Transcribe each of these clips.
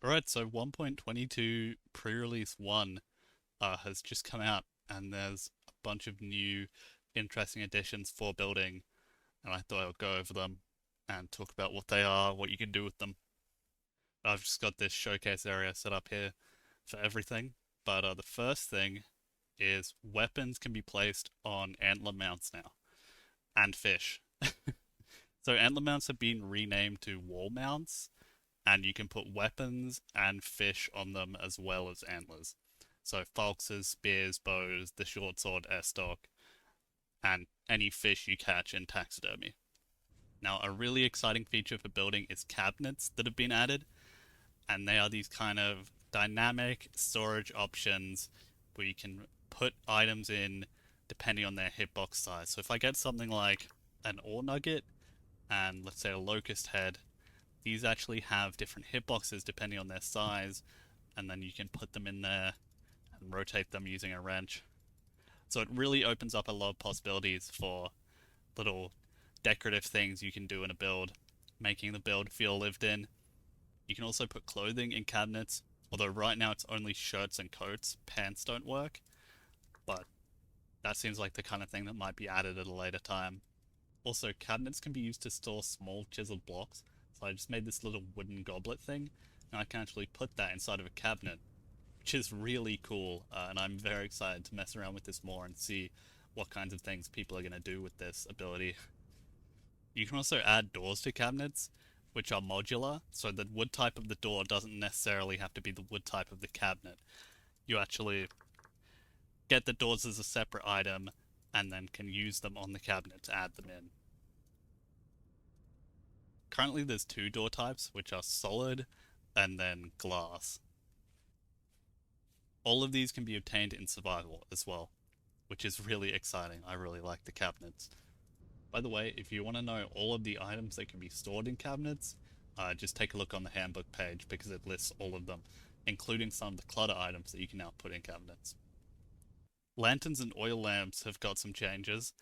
Alright, so 1.22 pre-release 1 has just come out, and there's a bunch of new interesting additions for building, and I thought I would go over them and talk about what they are, what you can do with them. I've just got this showcase area set up here for everything, but the first thing is weapons can be placed on antler mounts now, and fish. So antler mounts have been renamed to wall mounts, and you can put weapons and fish on them as well as antlers. So foxes, spears, bows, the short sword, estoc, and any fish you catch in taxidermy. Now, a really exciting feature for building is cabinets that have been added, and they are these kind of dynamic storage options where you can put items in depending on their hitbox size. So if I get something like an ore nugget and let's say a locust head, these actually have different hitboxes depending on their size, and then you can put them in there and rotate them using a wrench. So it really opens up a lot of possibilities for little decorative things you can do in a build, making the build feel lived in. You can also put clothing in cabinets, although right now it's only shirts and coats. Pants don't work, but that seems like the kind of thing that might be added at a later time. Also, cabinets can be used to store small chiseled blocks, so I just made this little wooden goblet thing, and I can actually put that inside of a cabinet, which is really cool, and I'm very excited to mess around with this more and see what kinds of things people are going to do with this ability. You can also add doors to cabinets, which are modular, so the wood type of the door doesn't necessarily have to be the wood type of the cabinet. You actually get the doors as a separate item and then can use them on the cabinet to add them in. Currently there's two door types, which are solid and then glass. All of these can be obtained in survival as well, which is really exciting. I really like the cabinets. By the way, if you want to know all of the items that can be stored in cabinets, just take a look on the handbook page because it lists all of them, including some of the clutter items that you can now put in cabinets. Lanterns and oil lamps have got some changes.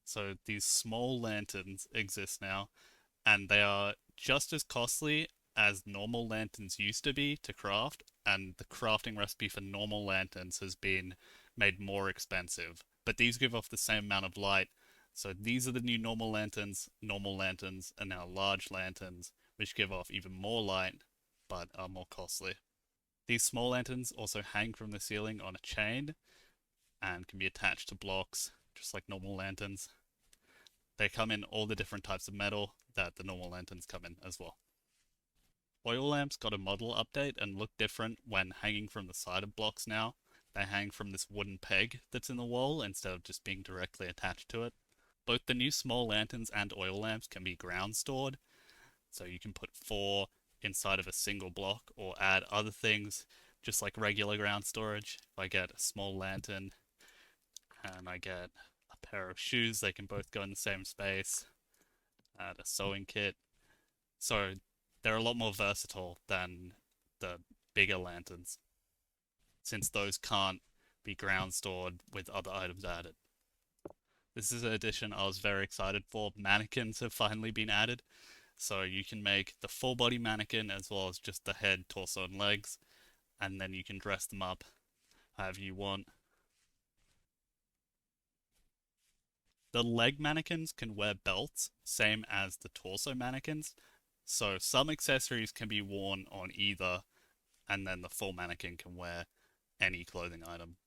So these small lanterns exist now, and they are just as costly as normal lanterns used to be to craft, and the crafting recipe for normal lanterns has been made more expensive. But these give off the same amount of light, so these are the new normal lanterns. Normal lanterns are now large lanterns, which give off even more light, but are more costly. These small lanterns also hang from the ceiling on a chain and can be attached to blocks, just like normal lanterns. They come in all the different types of metal that the normal lanterns come in as well. Oil lamps got a model update and look different when hanging from the side of blocks now. They hang from this wooden peg that's in the wall instead of just being directly attached to it. Both the new small lanterns and oil lamps can be ground stored, so you can put four inside of a single block or add other things just like regular ground storage. If I get a small lantern and I get a pair of shoes, they can both go in the same space. Add a sewing kit. So they're a lot more versatile than the bigger lanterns, since those can't be ground stored with other items added. This is an addition I was very excited for. Mannequins have finally been added, so you can make the full body mannequin as well as just the head, torso, and legs, and then you can dress them up however you want. The leg mannequins can wear belts, same as the torso mannequins, so some accessories can be worn on either, and then the full mannequin can wear any clothing item.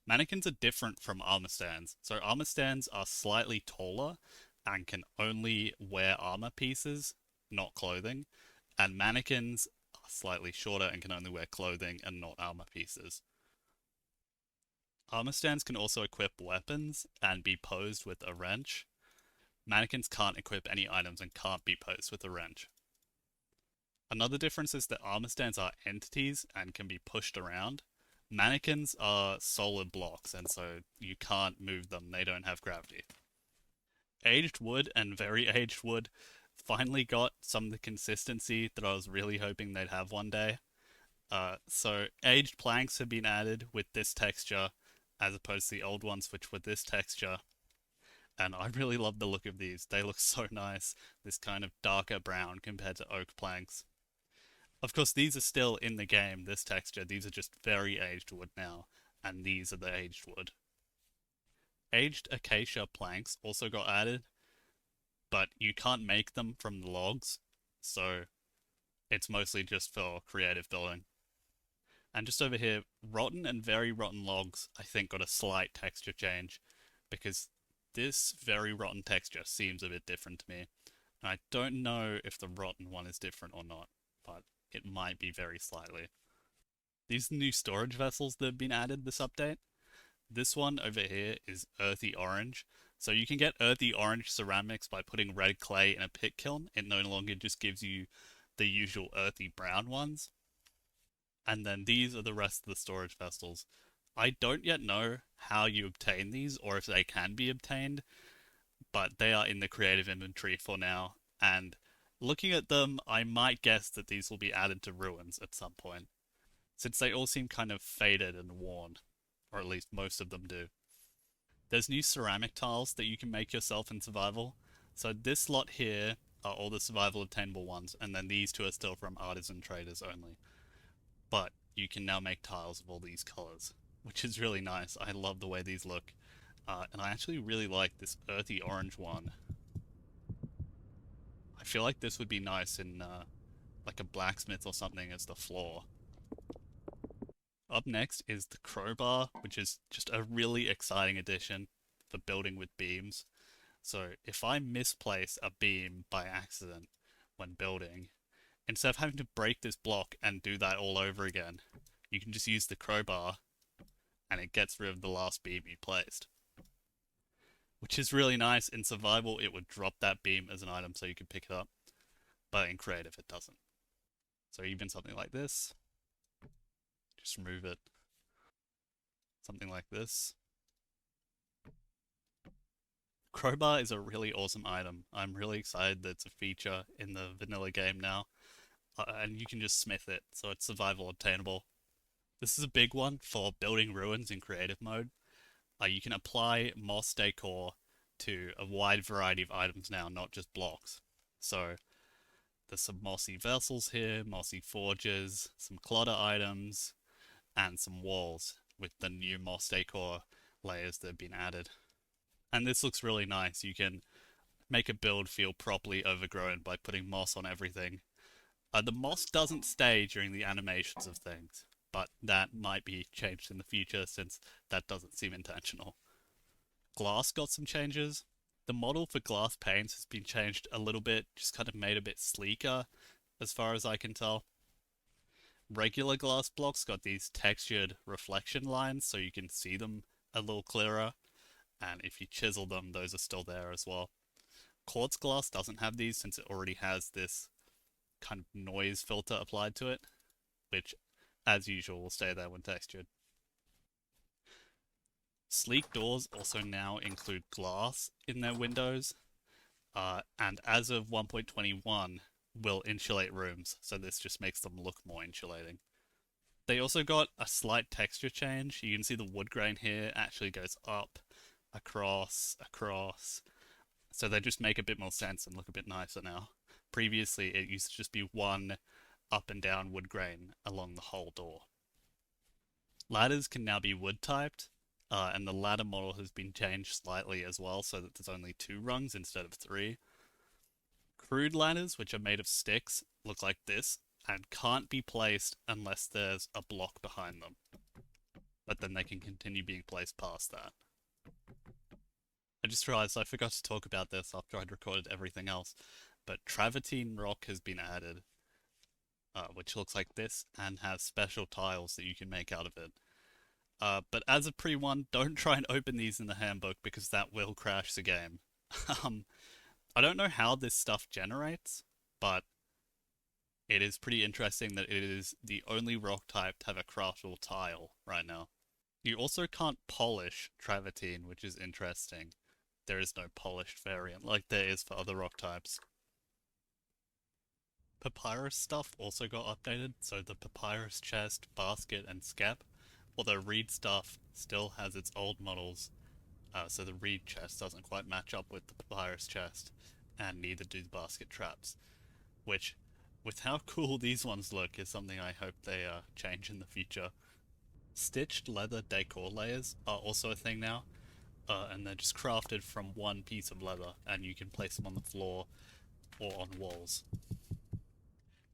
Mannequins are different from armor stands. So armor stands are slightly taller and can only wear armor pieces, not clothing, and mannequins are slightly shorter and can only wear clothing and not armor pieces. Armor stands can also equip weapons and be posed with a wrench. Mannequins can't equip any items and can't be posed with a wrench. Another difference is that armor stands are entities and can be pushed around. Mannequins are solid blocks, and so you can't move them, they don't have gravity. Aged wood and very aged wood finally got some of the consistency that I was really hoping they'd have one day. So aged planks have been added with this texture as opposed to the old ones which were this texture. And I really love the look of these. They look so nice. This kind of darker brown compared to oak planks. Of course, these are still in the game, this texture. These are just very aged wood now, and these are the aged wood. Aged acacia planks also got added, but you can't make them from the logs, so it's mostly just for creative building. And just over here, rotten and very rotten logs, I think, got a slight texture change because this very rotten texture seems a bit different to me. And I don't know if the rotten one is different or not, but it might be very slightly. These new storage vessels that have been added this update, this one over here is earthy orange. So you can get earthy orange ceramics by putting red clay in a pit kiln. It no longer just gives you the usual earthy brown ones. And then these are the rest of the storage vessels. I don't yet know how you obtain these or if they can be obtained, but they are in the creative inventory for now. And looking at them, I might guess that these will be added to ruins at some point, since they all seem kind of faded and worn, or at least most of them do. There's new ceramic tiles that you can make yourself in survival. So this lot here are all the survival obtainable ones, and then these two are still from artisan traders only. But you can now make tiles of all these colors, which is really nice. I love the way these look. And I actually really like this earthy orange one. I feel like this would be nice in like a blacksmith or something as the floor. Up next is the crowbar, which is just a really exciting addition for building with beams. So if I misplace a beam by accident when building, instead of having to break this block and do that all over again, you can just use the crowbar and it gets rid of the last beam you placed. Which is really nice. In survival, it would drop that beam as an item so you can pick it up, but in creative, it doesn't. So even something like this, just remove it. Something like this. Crowbar is a really awesome item. I'm really excited that it's a feature in the vanilla game now. And you can just smith it, so it's survival obtainable. This is a big one for building ruins in creative mode. You can apply moss decor to a wide variety of items now, not just blocks. So there's some mossy vessels here, mossy forges, some clutter items, and some walls with the new moss decor layers that have been added. And this looks really nice. You can make a build feel properly overgrown by putting moss on everything. The moss doesn't stay during the animations of things, but that might be changed in the future since that doesn't seem intentional. Glass got some changes. The model for glass panes has been changed a little bit, just kind of made a bit sleeker, as far as I can tell. Regular glass blocks got these textured reflection lines so you can see them a little clearer, and if you chisel them, those are still there as well. Quartz glass doesn't have these since it already has this kind of noise filter applied to it, which, as usual, will stay there when textured. Sleek doors also now include glass in their windows, and as of 1.21, will insulate rooms, so this just makes them look more insulating. They also got a slight texture change. You can see the wood grain here actually goes up, across, across, so they just make a bit more sense and look a bit nicer now. Previously, it used to just be one up and down wood grain along the whole door. Ladders can now be wood typed, and the ladder model has been changed slightly as well so that there's only 2 rungs instead of 3. Crude ladders, which are made of sticks, look like this and can't be placed unless there's a block behind them. But then they can continue being placed past that. I just realized I forgot to talk about this after I'd recorded everything else, but Travertine Rock has been added, which looks like this and has special tiles that you can make out of it. But as a pre-one, don't try and open these in the handbook because that will crash the game. I don't know how this stuff generates, but it is pretty interesting that it is the only rock type to have a craftable tile right now. You also can't polish Travertine, which is interesting. There is no polished variant like there is for other rock types. Papyrus stuff also got updated, so the Papyrus chest, basket, and skep, although reed stuff still has its old models, so the reed chest doesn't quite match up with the Papyrus chest, and neither do the basket traps, which with how cool these ones look is something I hope they change in the future. Stitched leather decor layers are also a thing now, and they're just crafted from one piece of leather, and you can place them on the floor or on walls.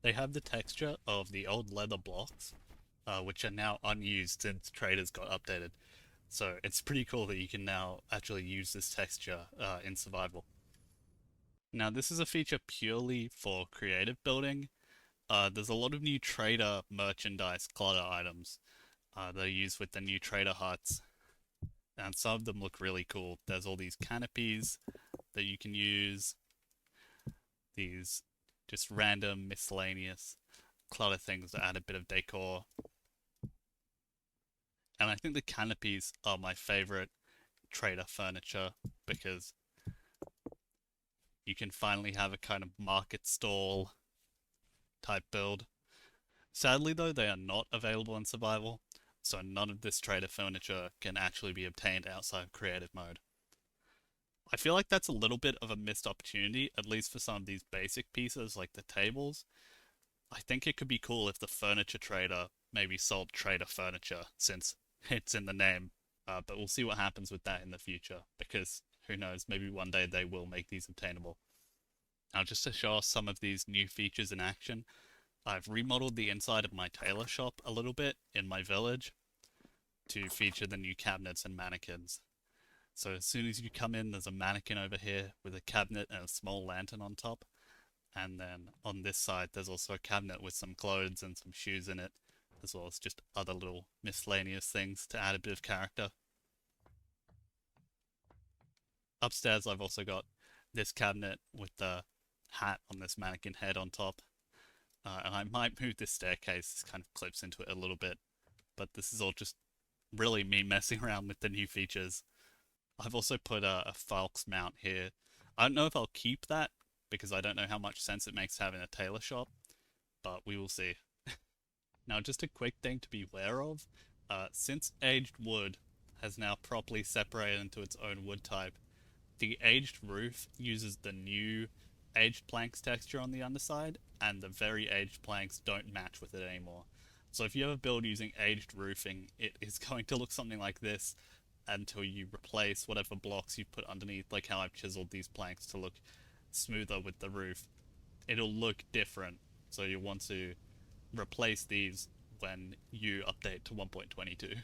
They have the texture of the old leather blocks, which are now unused since traders got updated. So it's pretty cool that you can now actually use this texture in survival. Now, this is a feature purely for creative building. There's a lot of new trader merchandise clutter items that are used with the new trader huts, and some of them look really cool. There's all these canopies that you can use, these just random miscellaneous clutter things that add a bit of decor. And I think the canopies are my favorite trader furniture because you can finally have a kind of market stall type build. Sadly, though, they are not available in survival, so none of this trader furniture can actually be obtained outside of creative mode. I feel like that's a little bit of a missed opportunity, at least for some of these basic pieces like the tables. I think it could be cool if the furniture trader maybe sold trader furniture, since it's in the name. But we'll see what happens with that in the future, because who knows, maybe one day they will make these obtainable. Now, just to show us some of these new features in action, I've remodeled the inside of my tailor shop a little bit in my village to feature the new cabinets and mannequins. So as soon as you come in, there's a mannequin over here with a cabinet and a small lantern on top. And then on this side, there's also a cabinet with some clothes and some shoes in it, as well as just other little miscellaneous things to add a bit of character. Upstairs, I've also got this cabinet with the hat on this mannequin head on top. And I might move this staircase, this kind of clips into it a little bit, but this is all just really me messing around with the new features. I've also put a Falx mount here. I don't know if I'll keep that, because I don't know how much sense it makes to have in a tailor shop, but we will see. Now, just a quick thing to be aware of, since aged wood has now properly separated into its own wood type, the aged roof uses the new aged planks texture on the underside, and the very aged planks don't match with it anymore. So if you have a build using aged roofing, it is going to look something like this until you replace whatever blocks you've put underneath, like how I've chiseled these planks to look smoother with the roof. It'll look different, so you'll want to replace these when you update to 1.22.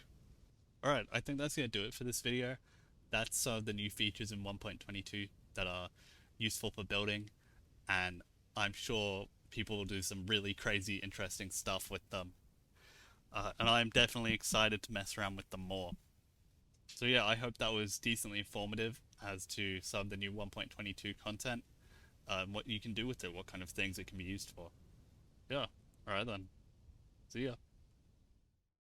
Alright, I think that's going to do it for this video. That's some of the new features in 1.22 that are useful for building, and I'm sure people will do some really crazy, interesting stuff with them. And I'm definitely excited to mess around with them more. So yeah, I hope that was decently informative as to some of the new 1.22 content, and what you can do with it, what kind of things it can be used for. Yeah, alright then. See ya.